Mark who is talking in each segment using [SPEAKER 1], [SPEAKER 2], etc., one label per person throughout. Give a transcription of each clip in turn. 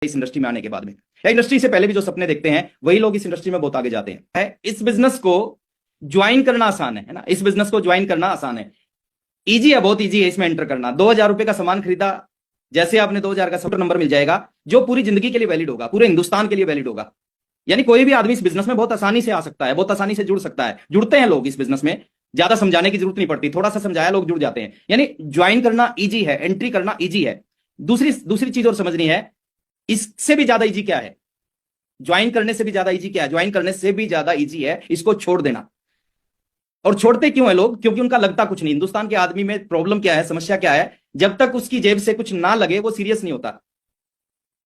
[SPEAKER 1] इस इंडस्ट्री में आने के बाद में, या इंडस्ट्री से पहले भी जो सपने देखते हैं वही लोग इस इंडस्ट्री में बहुत आगे जाते हैं। इस बिजनेस को ज्वाइन करना आसान है ना, इस बिजनेस को ज्वाइन करना आसान है, इजी है, बहुत इजी है इसमें एंटर करना। 2000 रुपए का सामान खरीदा, जैसे आपने 2000 का सॉफ्टवेयर नंबर मिल जाएगा जो पूरी जिंदगी के लिए वैलिड होगा, पूरे हिंदुस्तान के लिए वैलिड होगा। यानी कोई भी आदमी इस बिजनेस में बहुत आसानी से आ सकता है, बहुत आसानी से जुड़ सकता है, जुड़ते हैं लोग इस बिजनेस में, ज्यादा समझाने की जरूरत नहीं पड़ती, थोड़ा सा समझाया लोग जुड़ जाते हैं। यानी ज्वाइन करना इजी है, एंट्री करना इजी है। दूसरी चीज और समझनी है, इससे भी ज्यादा इजी क्या है, ज्वाइन करने से भी ज्यादा इजी क्या है, ज्वाइन करने से भी ज्यादा इजी है इसको छोड़ देना। और छोड़ते क्यों है लोग? क्योंकि उनका लगता कुछ नहीं। हिंदुस्तान के आदमी में प्रॉब्लम क्या है, समस्या क्या है, जब तक उसकी जेब से कुछ ना लगे वो सीरियस नहीं होता,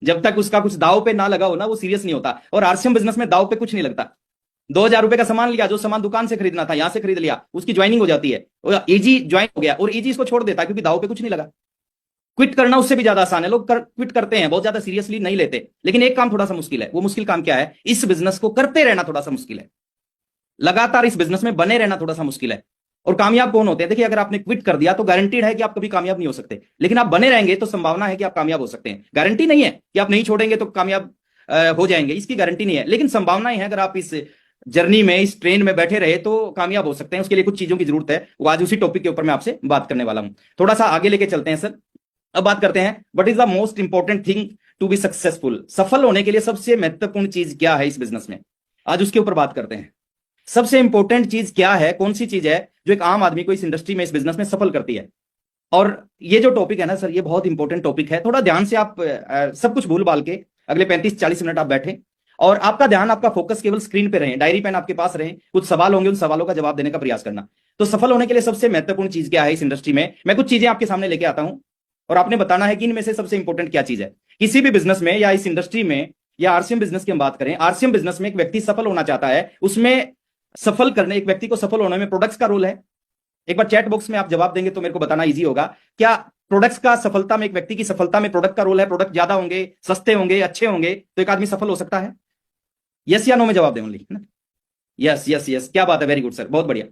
[SPEAKER 1] जब तक उसका कुछ दाव पे ना लगा हो ना वो सीरियस नहीं होता। और आरसीएम बिजनेस में दाव पे कुछ नहीं लगता। 2000 रुपए का सामान लिया, जो सामान दुकान से खरीदना था यहां से खरीद लिया, उसकी ज्वाइनिंग हो जाती है, इजी ज्वाइन हो गया, और इजी इसको छोड़ देता है क्योंकि दाव पे कुछ नहीं लगा। क्विट करना उससे भी ज्यादा आसान है, लोग क्विट करते हैं, बहुत ज्यादा सीरियसली नहीं लेते। लेकिन एक काम थोड़ा सा मुश्किल है, वो मुश्किल काम क्या है, इस बिजनेस को करते रहना थोड़ा सा मुश्किल है, लगातार इस बिजनेस में बने रहना थोड़ा सा मुश्किल है। और कामयाब कौन होते हैं? देखिए, अगर आपने क्विट कर दिया तो गारंटीड है कि आप कभी कामयाब नहीं हो सकते, लेकिन आप बने रहेंगे तो संभावना है कि आप कामयाब हो सकते हैं। गारंटी नहीं है कि आप नहीं छोड़ेंगे तो कामयाब हो जाएंगे, इसकी गारंटी नहीं है, लेकिन संभावनाएं हैं। अगर आप इस जर्नी में, इस ट्रेन में बैठे रहे तो कामयाब हो सकते हैं। उसके लिए कुछ चीजों की जरूरत है, वो आज उसी टॉपिक के ऊपर मैं आपसे बात करने वाला हूं। थोड़ा सा आगे लेके चलते हैं सर। अब बात करते हैं, what is the most important thing to be successful. सफल होने के लिए सबसे महत्वपूर्ण चीज क्या है इस बिजनेस में, आज उसके ऊपर बात करते हैं। सबसे इंपॉर्टेंट चीज क्या है, कौन सी चीज है जो एक आम आदमी को इस इंडस्ट्री में, इस बिजनेस में सफल करती है। और ये जो टॉपिक है ना सर, ये बहुत इंपॉर्टेंट टॉपिक है। थोड़ा ध्यान से आप सब कुछ भूल भाल के अगले 35-40 मिनट आप बैठे और आपका ध्यान, आपका फोकस केवल स्क्रीन पे रहे, डायरी पेन आपके पास रहे, कुछ सवाल होंगे, उन सवालों का जवाब देने का प्रयास करना। तो सफल होने के लिए सबसे महत्वपूर्ण चीज क्या है इस इंडस्ट्री में, मैं कुछ चीजें आपके सामने लेके आता हूं और आपने बताना है कि इनमें से सबसे इंपॉर्टेंट क्या चीज है। किसी भी बिजनेस में या इस इंडस्ट्री में, या आरसीएम बिजनेस की हम बात करें, आरसीएम बिजनेस में एक व्यक्ति सफल होना चाहता है, उसमें सफल करने, एक व्यक्ति को सफल होने में प्रोडक्ट्स का रोल है। एक बार चैट बॉक्स में आप जवाब देंगे तो मेरे को बताना इजी होगा, क्या प्रोडक्ट्स का सफलता में, एक व्यक्ति की सफलता में प्रोडक्ट का रोल है? प्रोडक्ट ज्यादा होंगे, सस्ते होंगे, अच्छे होंगे तो एक आदमी सफल हो सकता है। यस या नो में जवाब दें ओनली। यस यस यस, क्या बात है, वेरी गुड सर, बहुत बढ़िया,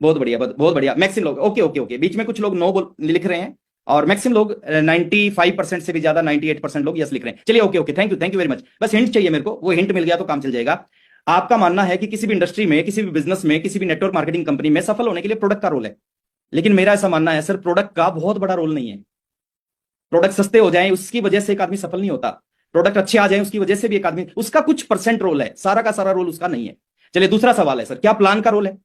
[SPEAKER 1] बहुत बढ़िया, बहुत बढ़िया। मैक्सिमम लोग ओके ओके ओके, बीच में कुछ लोग नो लिख रहे हैं और मैक्सिमम लोग 95% से भी ज्यादा 98% लोग यस लिख रहे हैं। चलिए okay okay, thank you very much. बस हिंट चाहिए मेरे को, वो हिंट मिल गया तो काम चल जाएगा। आपका मानना है कि किसी भी इंडस्ट्री में, किसी भी बिजनेस में, किसी भी नेटवर्क मार्केटिंग कंपनी में सफल होने के लिए प्रोडक्ट का रोल है। लेकिन मेरा ऐसा मानना है सर, प्रोडक्ट का बहुत बड़ा रोल नहीं है। प्रोडक्ट सस्ते हो जाएं उसकी वजह से एक आदमी सफल नहीं होता, प्रोडक्ट अच्छे आ जाएं उसकी वजह से भी एक आदमी, उसका कुछ परसेंट रोल है, सारा का सारा रोल उसका नहीं है। चलिए दूसरा सवाल है सर, क्या प्लान का रोल है?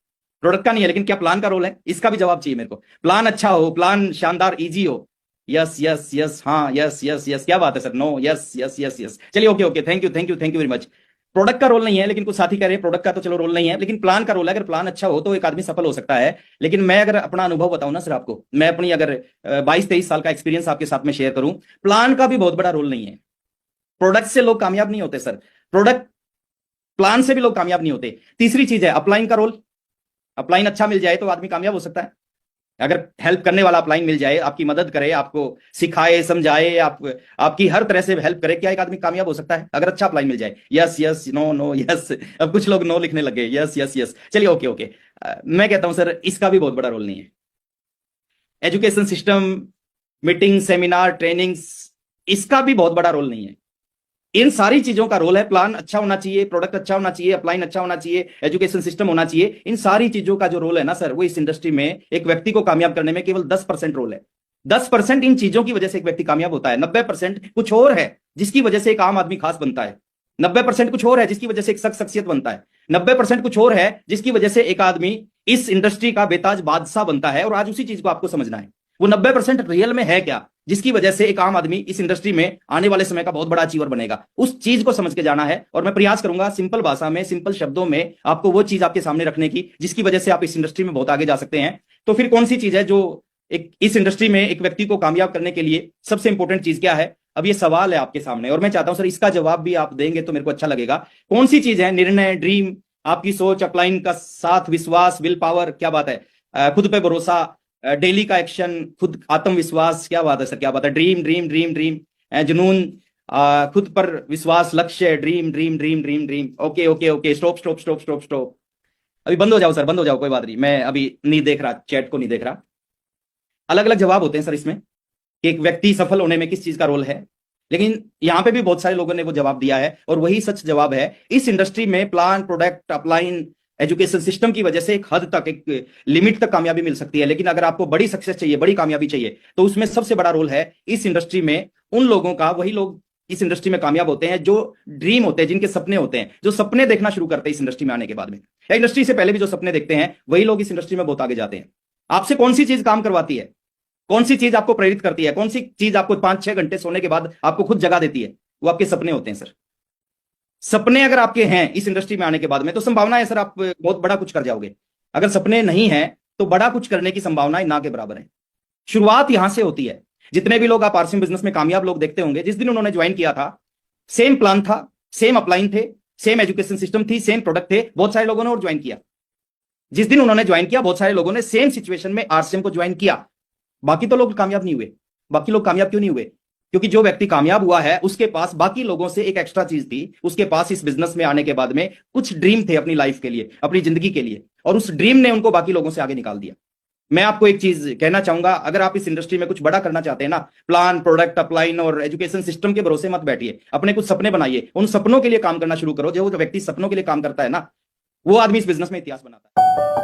[SPEAKER 1] प्रोडक्ट का नहीं है, लेकिन क्या प्लान का रोल है? इसका भी जवाब चाहिए मेरे को। प्लान अच्छा हो, प्लान शानदार इजी हो। यस यस यस, हाँ यस यस यस, क्या बात है sir, no, yes yes yes yes. चलिए okay okay, thank you very much. Product का रोल नहीं है, लेकिन कुछ साथी कह रहे हैं प्रोडक्ट का तो चलो रोल नहीं है, लेकिन प्लान का रोल है। अगर प्लान अच्छा हो तो एक आदमी सफल हो सकता है। लेकिन मैं अगर अपना अनुभव बताऊं ना सर आपको, मैं अपनी अगर 22-23 साल का एक्सपीरियंस आपके साथ में शेयर करूं, प्लान का भी बहुत बड़ा रोल नहीं है। प्रोडक्ट से लोग कामयाब नहीं होते सर, प्रोडक्ट, प्लान से भी लोग कामयाब नहीं होते। तीसरी चीज है अपलाइन का रोल। अपलाइन अच्छा मिल जाए तो आदमी कामयाब हो सकता है। अगर हेल्प करने वाला अपलाइन मिल जाए, आपकी मदद करे, आपको सिखाए, समझाए, आपकी हर तरह से हेल्प करे, क्या एक आदमी कामयाब हो सकता है अगर अच्छा अपलाइन मिल जाए? Yes yes, no no, yes. अब कुछ लोग नो लिखने लगे, यस यस यस। चलिए ओके ओके, मैं कहता हूं सर इसका भी बहुत बड़ा रोल नहीं है। Education system, meeting, seminar, trainings, इसका भी बहुत बड़ा रोल नहीं है। इन सारी चीजों का रोल है। प्लान अच्छा होना चाहिए, प्रोडक्ट अच्छा होना चाहिए, अपलाइन अच्छा होना चाहिए, एजुकेशन सिस्टम होना चाहिए। इन सारी चीजों का जो रोल है ना सर, वो इस इंडस्ट्री में एक व्यक्ति को कामयाब करने में केवल 10% रोल है। 10% इन चीजों की वजह से एक व्यक्ति कामयाब होता है। 90% कुछ और है जिसकी वजह से एक आम आदमी खास बनता है। 90% कुछ और है जिसकी वजह से एक शख्सियत बनता है। 90% कुछ और है जिसकी वजह से एक आदमी इस इंडस्ट्री का बेताज बादशाह बनता है। और आज उसी चीज को आपको समझना है, वो 90% रियल में है क्या, जिसकी वजह से एक आम आदमी इस इंडस्ट्री में आने वाले समय का बहुत बड़ा अचीवर बनेगा। उस चीज को समझ के जाना है और मैं प्रयास करूंगा सिंपल भाषा में, सिंपल शब्दों में आपको वो चीज आपके सामने रखने की जिसकी वजह से आप इस इंडस्ट्री में बहुत आगे जा सकते हैं। तो फिर कौन सी चीज है जो एक इस इंडस्ट्री में एक व्यक्ति को कामयाब करने के लिए सबसे इंपॉर्टेंट चीज क्या है? अब ये सवाल है आपके सामने और मैं चाहता हूं सर इसका जवाब भी आप देंगे तो मेरे को अच्छा लगेगा। कौन सी चीज है? निर्णय, ड्रीम, आपकी सोच, अपलाइन का साथ, विश्वास, विल पावर, क्या बात है, खुद पे भरोसा, डेली का एक्शन, खुद आत्मविश्वास, क्या बात है सर, क्या बात है, ड्रीम ड्रीम ड्रीम ड्रीम, जुनून, खुद पर विश्वास, लक्ष्य, dream dream dream dream dream. Okay okay okay, stop stop stop stop stop. अभी बंद हो जाओ सर, बंद हो जाओ, कोई बात नहीं, मैं अभी नहीं देख रहा, चैट को नहीं देख रहा। अलग अलग जवाब होते हैं सर इसमें कि एक व्यक्ति सफल होने में किस चीज का रोल है। लेकिन यहां पे भी बहुत सारे लोगों ने वो जवाब दिया है और वही सच जवाब है। इस इंडस्ट्री में plan, product, upline, education system की वजह से एक हद तक, एक लिमिट तक कामयाबी मिल सकती है। लेकिन अगर आपको बड़ी सक्सेस चाहिए, बड़ी कामयाबी चाहिए, तो उसमें सबसे बड़ा रोल है इस इंडस्ट्री में उन लोगों का। वही लोग इस इंडस्ट्री में कामयाब होते हैं जो ड्रीम होते हैं, जिनके सपने होते हैं, जो सपने देखना शुरू करते हैं इस इंडस्ट्री में आने के बाद में, या इंडस्ट्री से पहले भी जो सपने देखते हैं, वही लोग इस इंडस्ट्री में बहुत आगे जाते हैं। आपसे कौन सी चीज काम करवाती है, कौन सी चीज आपको प्रेरित करती है, कौन सी चीज आपको 5-6 घंटे सोने के बाद आपको खुद जगा देती है? वो आपके सपने होते हैं सर। सपने अगर आपके हैं इस इंडस्ट्री में आने के बाद में, तो संभावना है सर आप बहुत बड़ा कुछ कर जाओगे। अगर सपने नहीं है तो बड़ा कुछ करने की संभावना ना के बराबर है। शुरुआत यहां से होती है। जितने भी लोग आप आरसीएम बिजनेस में कामयाब लोग देखते होंगे, जिस दिन उन्होंने ज्वाइन किया था, सेम प्लान था, सेम अपलाइन थे, सेम एजुकेशन सिस्टम थी, सेम प्रोडक्ट थे, बहुत सारे लोगों ने और ज्वाइन किया। जिस दिन उन्होंने ज्वाइन किया, बहुत सारे लोगों ने सेम सिचुएशन में आरसीएम को ज्वाइन किया। बाकी तो लोग कामयाब नहीं हुए। बाकी लोग कामयाब क्यों नहीं हुए? क्योंकि जो व्यक्ति कामयाब हुआ है उसके पास बाकी लोगों से एक एक्स्ट्रा चीज थी। उसके पास इस बिजनेस में आने के बाद में कुछ ड्रीम थे अपनी लाइफ के लिए, अपनी जिंदगी के लिए, और उस ड्रीम ने उनको बाकी लोगों से आगे निकाल दिया। मैं आपको एक चीज कहना चाहूंगा, अगर आप इस इंडस्ट्री में कुछ बड़ा करना चाहते हैं ना, प्लान, प्रोडक्ट, अपलाइन और एजुकेशन सिस्टम के भरोसे मत बैठिए। अपने कुछ सपने बनाइए, उन सपनों के लिए काम करना शुरू करो। जो व्यक्ति सपनों के लिए काम करता है ना, वो आदमी इस बिजनेस में इतिहास बनाता है।